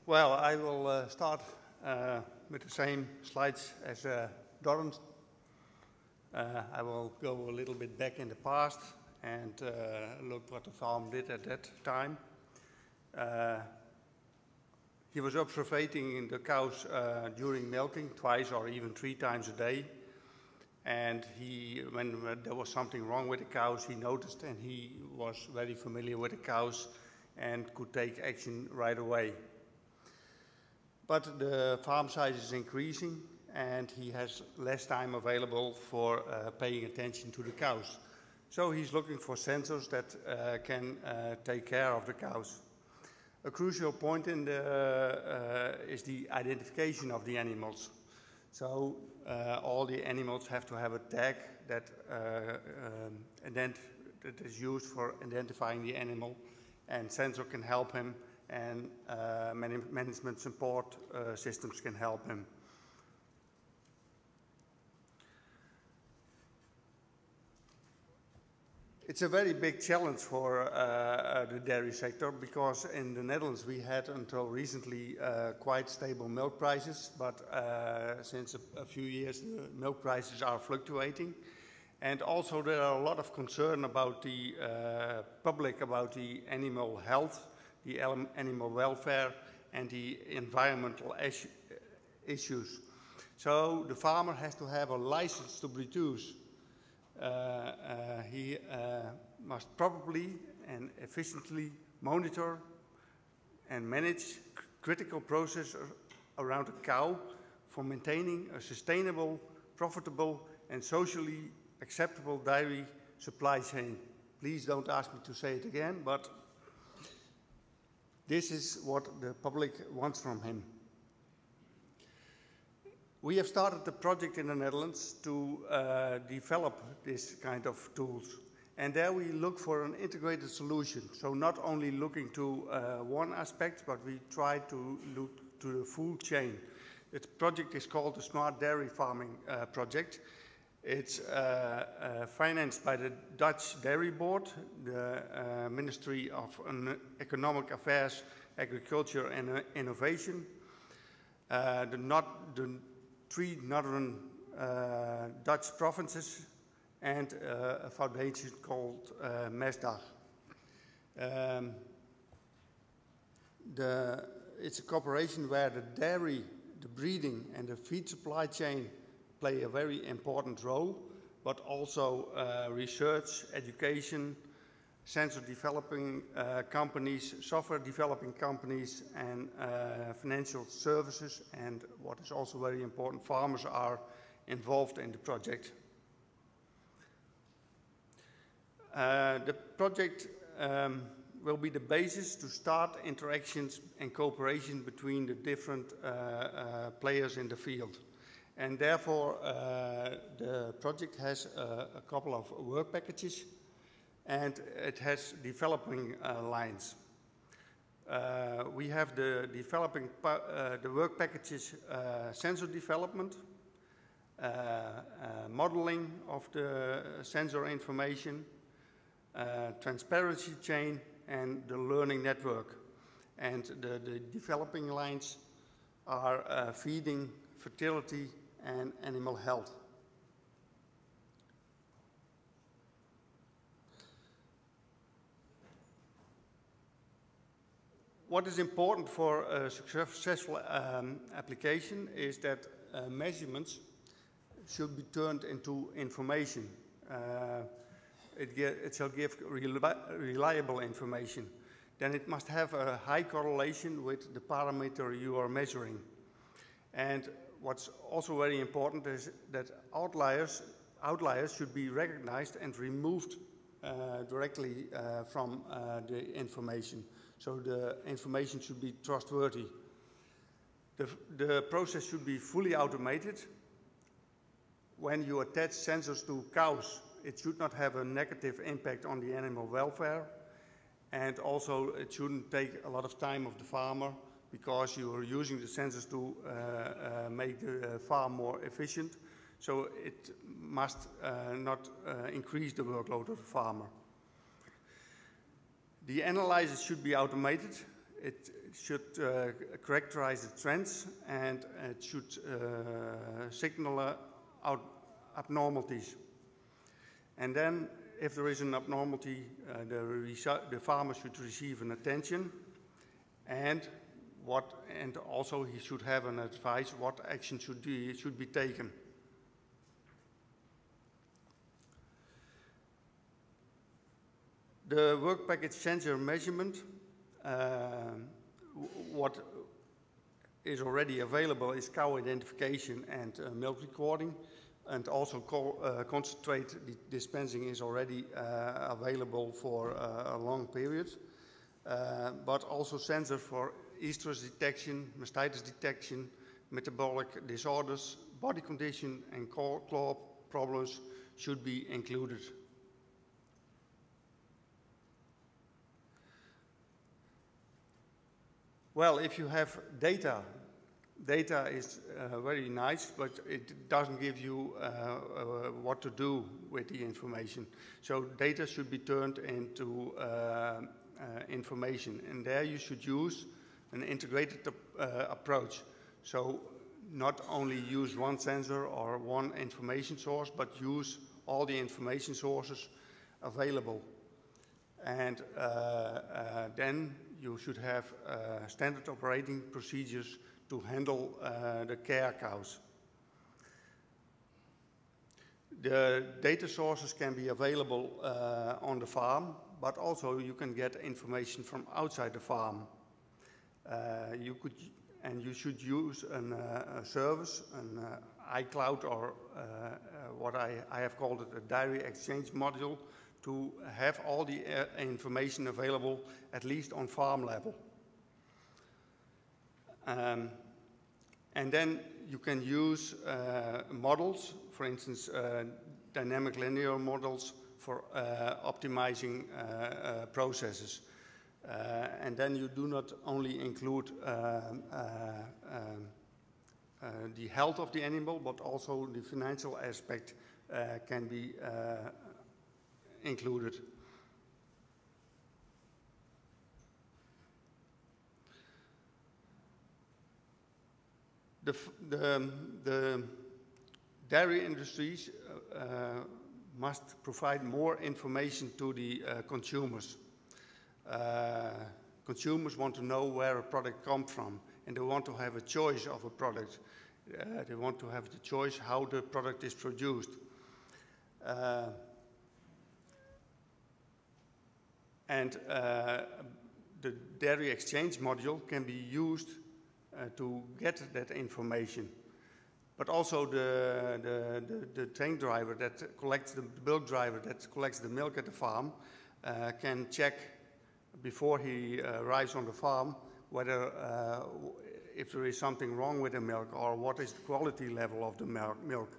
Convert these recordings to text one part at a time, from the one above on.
Well, I will start with the same slides as Doran. I will go a little bit back in the past and look what the farm did at that time. He was observing the cows during milking twice or even 3 times a day. And when there was something wrong with the cows, he noticed, and he was very familiar with the cows and could take action right away. But the farm size is increasing, and he has less time available for paying attention to the cows. So he's looking for sensors that can take care of the cows. A crucial point in is the identification of the animals. So all the animals have to have a tag that is used for identifying the animal, and sensor can help him, and management support systems can help him. It's a very big challenge for the dairy sector, because in the Netherlands we had until recently quite stable milk prices, but since a few years the milk prices are fluctuating. And also there are a lot of concern about the public about the animal health, the animal welfare, and the environmental issues. So the farmer has to have a license to produce. He must probably and efficiently monitor and manage critical processes around a cow for maintaining a sustainable, profitable, and socially acceptable dairy supply chain. Please don't ask me to say it again, but this is what the public wants from him. We have started the project in the Netherlands to develop this kind of tools. And there we look for an integrated solution. So not only looking to one aspect, but we try to look to the full chain. The project is called the Smart Dairy Farming Project. It's financed by the Dutch Dairy Board, the Ministry of Economic Affairs, Agriculture and Innovation, the 3 northern Dutch provinces, and a foundation called MESDAG. It's a cooperation where the dairy, the breeding, and the feed supply chain play a very important role, but also research, education, sensor developing companies, software developing companies, and financial services, and what is also very important, farmers are involved in the project. The project will be the basis to start interactions and cooperation between the different players in the field. And therefore, the project has a couple of work packages, and it has developing lines. We have the work packages, sensor development, modeling of the sensor information, transparency chain, and the learning network. And the developing lines are feeding, fertility, and animal health. What is important for a successful application is that measurements should be turned into information. It shall give reliable information. Then it must have a high correlation with the parameter you are measuring. And what's also very important is that outliers should be recognized and removed directly from the information. So the information should be trustworthy. The process should be fully automated. When you attach sensors to cows, it should not have a negative impact on the animal welfare. And also it shouldn't take a lot of time of the farmer, because you are using the sensors to make the farm more efficient. So it must not increase the workload of the farmer. The analysis should be automated. it should characterize the trends, and it should signal out abnormalities. And then, if there is an abnormality, the farmer should receive an attention, and also he should have an advice what action should be taken. The work package sensor measurement, what is already available is cow identification and milk recording, and also concentrate dispensing is already available for a long period, but also sensors for estrus detection, mastitis detection, metabolic disorders, body condition, and claw problems should be included. Well, if you have data is very nice, but it doesn't give you what to do with the information. So data should be turned into information, and there you should use an integrated approach. So not only use one sensor or one information source, but use all the information sources available. And then you should have standard operating procedures to handle the care cows. The data sources can be available on the farm, but also you can get information from outside the farm. You should use a service, an iCloud, or what I have called it a diary exchange module, to have all the information available, at least on farm level. And then you can use models, for instance, dynamic linear models for optimizing processes. And then you do not only include the health of the animal, but also the financial aspect can be included. The dairy industries must provide more information to the consumers. Consumers want to know where a product comes from, and they want to have a choice of a product. They want to have the choice how the product is produced. The dairy exchange module can be used to get that information. But also the train driver that collects the milk driver that collects the milk at the farm can check before he arrives on the farm whether if there is something wrong with the milk or what is the quality level of the milk.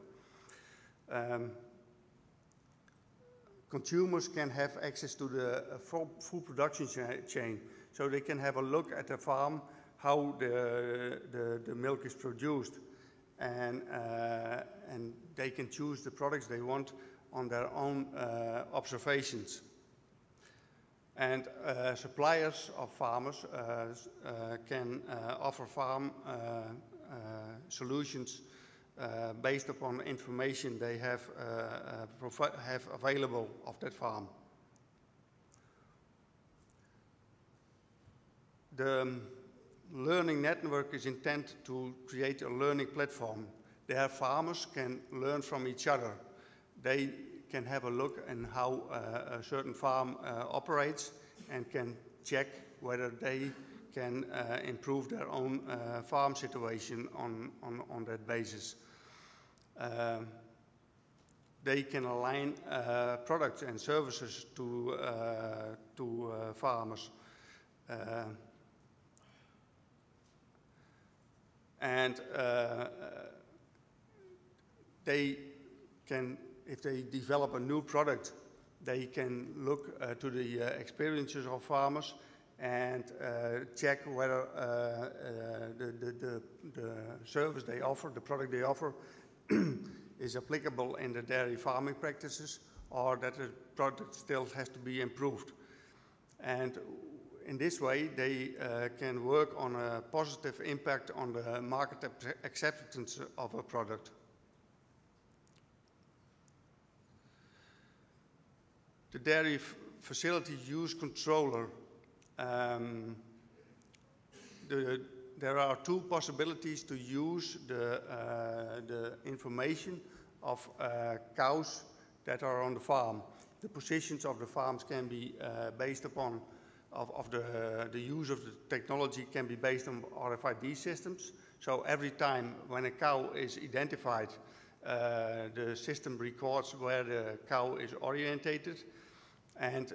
Consumers can have access to the full production chain, so they can have a look at the farm how the milk is produced, and they can choose the products they want on their own observations. And suppliers of farmers can offer farm solutions based upon information they have available of that farm. The learning network is intended to create a learning platform. Their farmers can learn from each other. They can have a look at how a certain farm operates and can check whether they can improve their own farm situation on that basis. They can align products and services to farmers. They can, if they develop a new product, they can look to the experiences of farmers and check whether the service they offer, the product they offer, is applicable in the dairy farming practices, or that the product still has to be improved. And in this way, they can work on a positive impact on the market acceptance of a product. The dairy facility use controller. There are two possibilities to use the information of cows that are on the farm. The positions of the farms can be based upon, the use of the technology can be based on RFID systems. So every time when a cow is identified, the system records where the cow is orientated, and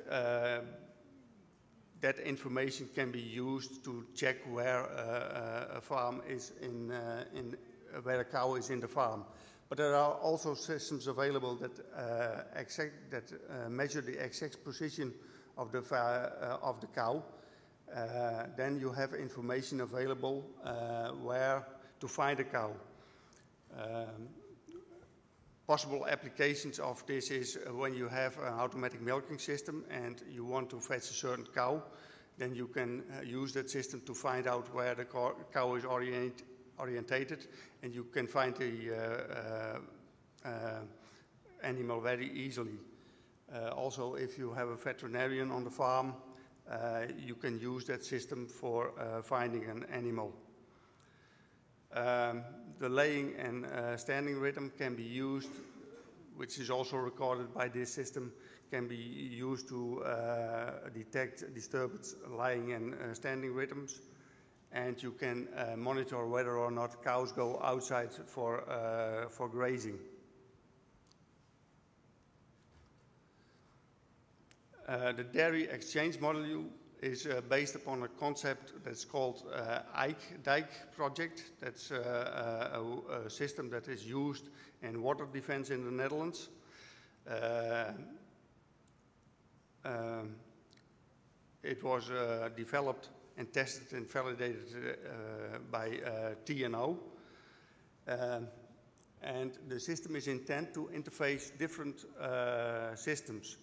that information can be used to check where a farm is where a cow is in the farm. But there are also systems available that measure the exact position of the cow. Then you have information available where to find a cow. Possible applications of this is when you have an automatic milking system and you want to fetch a certain cow, then you can use that system to find out where the cow is orientated, and you can find the animal very easily. Also, if you have a veterinarian on the farm, you can use that system for finding an animal. The laying and standing rhythm can be used, which is also recorded by this system, can be used to detect disturbed lying and standing rhythms. And you can monitor whether or not cows go outside for grazing. The dairy exchange module is based upon a concept that's called Dike project. That's a system that is used in water defense in the Netherlands. It was developed and tested and validated by TNO. And the system is intended to interface different systems.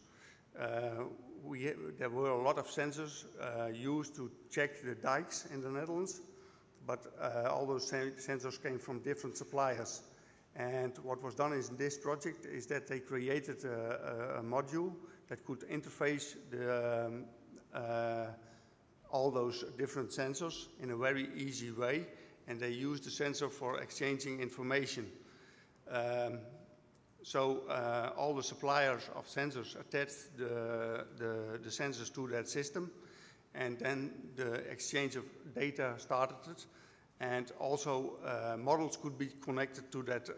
There were a lot of sensors used to check the dikes in the Netherlands, but all those sensors came from different suppliers. And what was done in this project is that they created a module that could interface all those different sensors in a very easy way, and they used the sensor for exchanging information. So all the suppliers of sensors attached the sensors to that system, and then the exchange of data started, and also models could be connected to that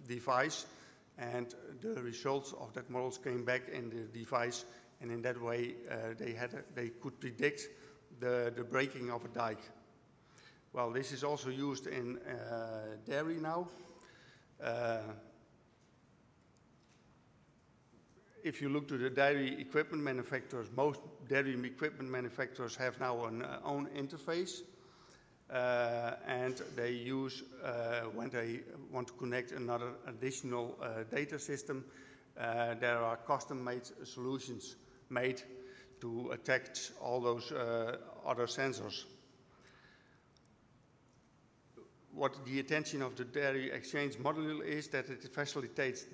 device, and the results of that models came back in the device, and in that way they could predict the breaking of a dike. Well, this is also used in dairy now. If you look to the dairy equipment manufacturers, most dairy equipment manufacturers have now an own interface, and they use, when they want to connect another additional data system, there are custom-made solutions made to attach all those other sensors. What the intention of the dairy exchange module is that it facilitates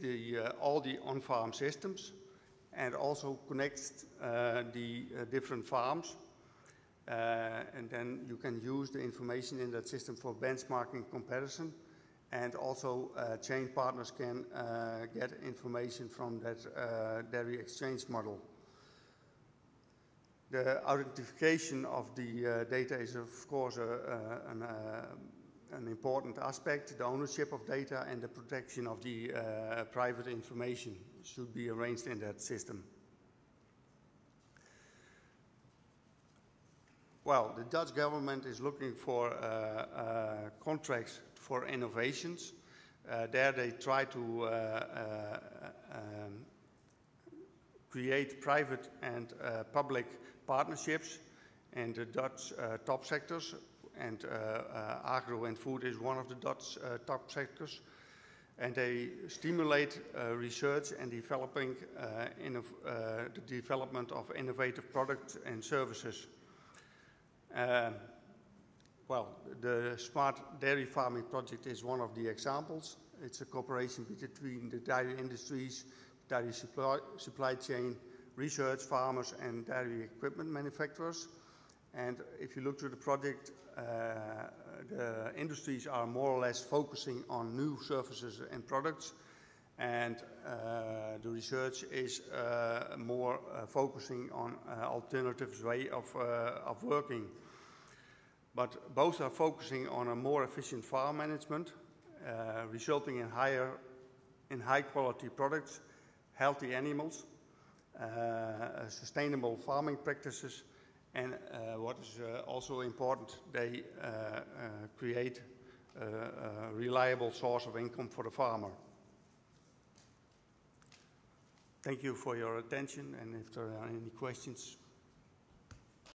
all the on-farm systems and also connects the different farms. And then you can use the information in that system for benchmarking comparison, and also chain partners can get information from that dairy exchange model. The identification of the data is of course an important aspect. The ownership of data and the protection of the private information should be arranged in that system. Well, the Dutch government is looking for contracts for innovations. There they try to create private and public partnerships in the Dutch top sectors, and agro and food is one of the Dutch top sectors. and they stimulate research and developing the development of innovative products and services. Well, the Smart Dairy Farming Project is one of the examples. It's a cooperation between the dairy industries, dairy supply chain, research, farmers, and dairy equipment manufacturers. And if you look to the project, the industries are more or less focusing on new services and products, and the research is more focusing on alternative way of working. But both are focusing on a more efficient farm management, resulting in high quality products, healthy animals, sustainable farming practices, and what is also important, they create a reliable source of income for the farmer. Thank you for your attention, and if there are any questions,